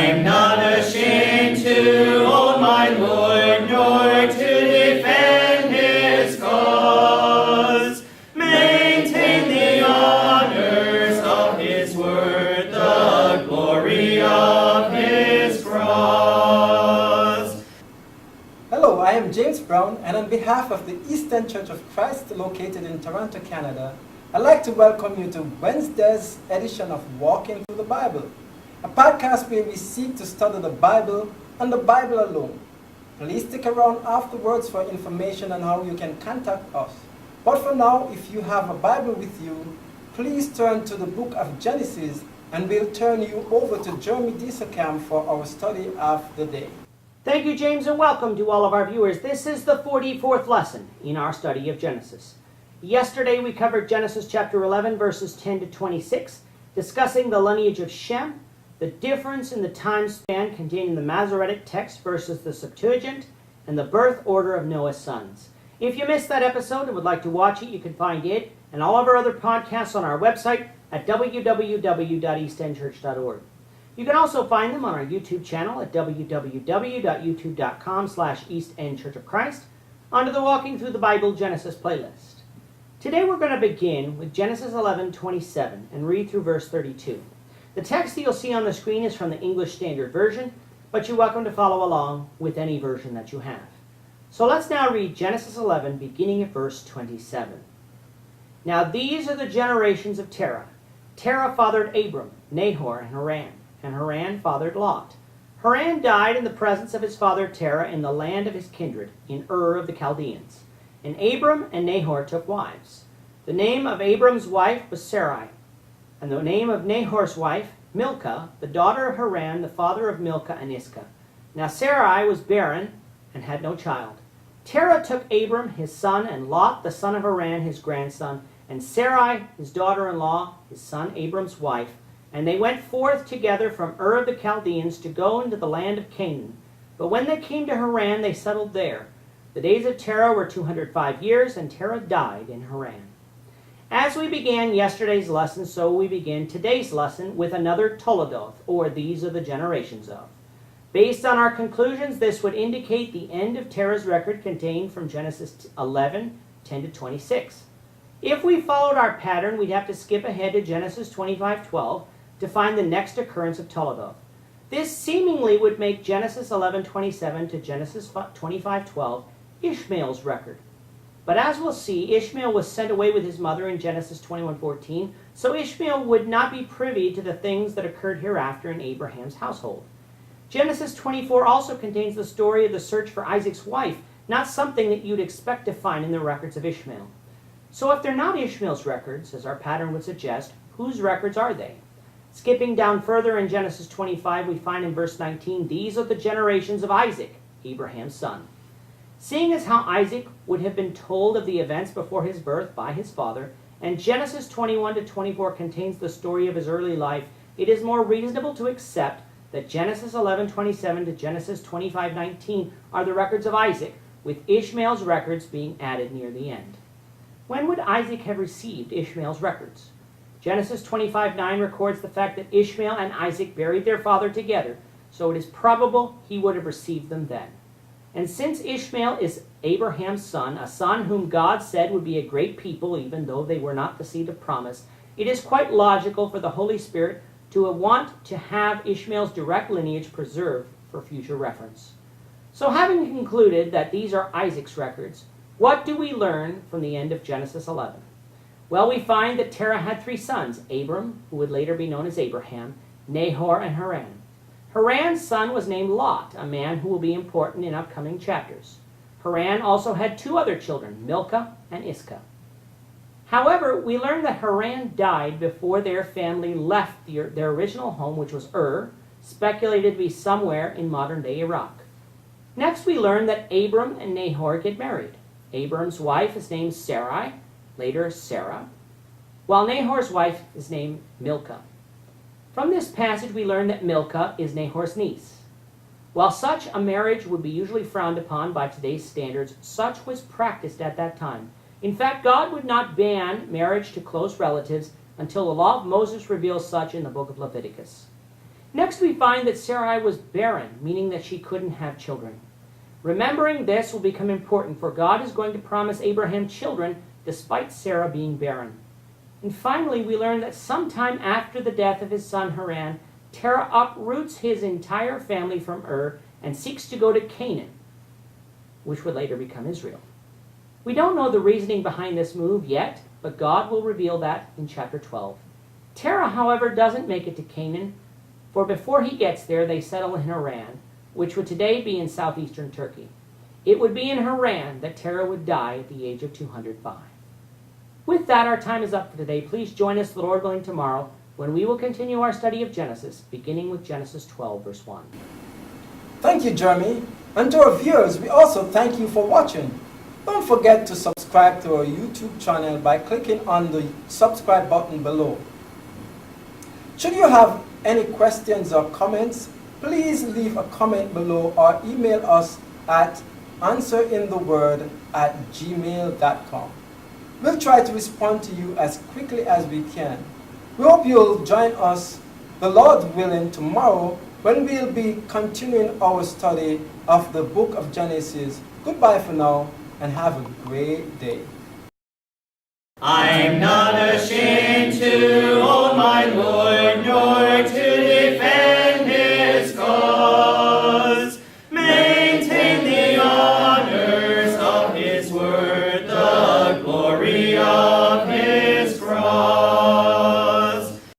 I'm not ashamed to own my Lord, nor to defend his cause. Maintain the honors of his word, the glory of his cross. Hello, I am James Brown, and on behalf of the Eastern Church of Christ located in Toronto, Canada, I'd like to welcome you to Wednesday's edition of Walking Through the Bible, a podcast where we seek to study the Bible and the Bible alone. Please stick around afterwards for information on how you can contact us. But for now, if you have a Bible with you, please turn to the book of Genesis, and we'll turn you over to Jeremy Dieselkamp for our study of the day. Thank you, James, and welcome to all of our viewers. This is the 44th lesson in our study of Genesis. Yesterday we covered Genesis chapter 11, verses 10 to 26, discussing the lineage of Shem, the difference in the time span contained in the Masoretic text versus the Septuagint, and the birth order of Noah's sons. If you missed that episode and would like to watch it, you can find it and all of our other podcasts on our website at www.eastendchurch.org. You can also find them on our YouTube channel at www.youtube.com/EastEndChurchOfChrist under the Walking Through the Bible Genesis playlist. Today we're going to begin with Genesis 11:27 and read through verse 32. The text that you'll see on the screen is from the English Standard Version, but you're welcome to follow along with any version that you have. So let's now read Genesis 11, beginning at verse 27. Now these are the generations of Terah. Terah fathered Abram, Nahor, and Haran. And Haran fathered Lot. Haran died in the presence of his father Terah in the land of his kindred, in Ur of the Chaldeans. And Abram and Nahor took wives. The name of Abram's wife was Sarai, and the name of Nahor's wife, Milcah, the daughter of Haran, the father of Milcah and Iscah. Now Sarai was barren and had no child. Terah took Abram his son, and Lot the son of Haran his grandson, and Sarai his daughter-in-law, his son Abram's wife, and they went forth together from Ur of the Chaldeans to go into the land of Canaan. But when they came to Haran, they settled there. The days of Terah were 205 years, and Terah died in Haran. As we began yesterday's lesson, so we begin today's lesson with another Toledoth, or these are the generations of. Based on our conclusions, this would indicate the end of Terah's record contained from Genesis 11, 10 to 26. If we followed our pattern, we'd have to skip ahead to Genesis 25:12 to find the next occurrence of Toledoth. This seemingly would make Genesis 11:27 to Genesis 25:12 Ishmael's record. But as we'll see, Ishmael was sent away with his mother in Genesis 21:14, so Ishmael would not be privy to the things that occurred hereafter in Abraham's household. Genesis 24 also contains the story of the search for Isaac's wife, not something that you'd expect to find in the records of Ishmael. So if they're not Ishmael's records, as our pattern would suggest, whose records are they? Skipping down further in Genesis 25, we find in verse 19, these are the generations of Isaac, Abraham's son. Seeing as how Isaac would have been told of the events before his birth by his father, and Genesis 21 to 24 contains the story of his early life, it is more reasonable to accept that Genesis 11:27 to Genesis 25:19 are the records of Isaac, with Ishmael's records being added near the end. When would Isaac have received Ishmael's records? Genesis 25:9 records the fact that Ishmael and Isaac buried their father together, so it is probable he would have received them then. And since Ishmael is Abraham's son, a son whom God said would be a great people, even though they were not the seed of promise, it is quite logical for the Holy Spirit to want to have Ishmael's direct lineage preserved for future reference. So having concluded that these are Isaac's records, what do we learn from the end of Genesis 11? Well, we find that Terah had three sons, Abram, who would later be known as Abraham, Nahor, and Haran. Haran's son was named Lot, a man who will be important in upcoming chapters. Haran also had two other children, Milcah and Iscah. However, we learn that Haran died before their family left their original home, which was Ur, speculated to be somewhere in modern-day Iraq. Next, we learn that Abram and Nahor get married. Abram's wife is named Sarai, later Sarah, while Nahor's wife is named Milcah. From this passage, we learn that Milcah is Nahor's niece. While such a marriage would be usually frowned upon by today's standards, such was practiced at that time. In fact, God would not ban marriage to close relatives until the law of Moses reveals such in the book of Leviticus. Next, we find that Sarai was barren, meaning that she couldn't have children. Remembering this will become important, for God is going to promise Abraham children despite Sarah being barren. And finally, we learn that sometime after the death of his son Haran, Terah uproots his entire family from Ur and seeks to go to Canaan, which would later become Israel. We don't know the reasoning behind this move yet, but God will reveal that in chapter 12. Terah, however, doesn't make it to Canaan, for before he gets there, they settle in Haran, which would today be in southeastern Turkey. It would be in Haran that Terah would die at the age of 205. With that, our time is up for today. Please join us, the Lord willing, tomorrow, when we will continue our study of Genesis, beginning with Genesis 12, verse 1. Thank you, Jeremy. And to our viewers, we also thank you for watching. Don't forget to subscribe to our YouTube channel by clicking on the subscribe button below. Should you have any questions or comments, please leave a comment below or email us at answerintheword@gmail.com. We'll try to respond to you as quickly as we can. We hope you'll join us, the Lord willing, tomorrow when we'll be continuing our study of the book of Genesis. Goodbye for now and have a great day. I'm not ashamed to own my Lord, nor to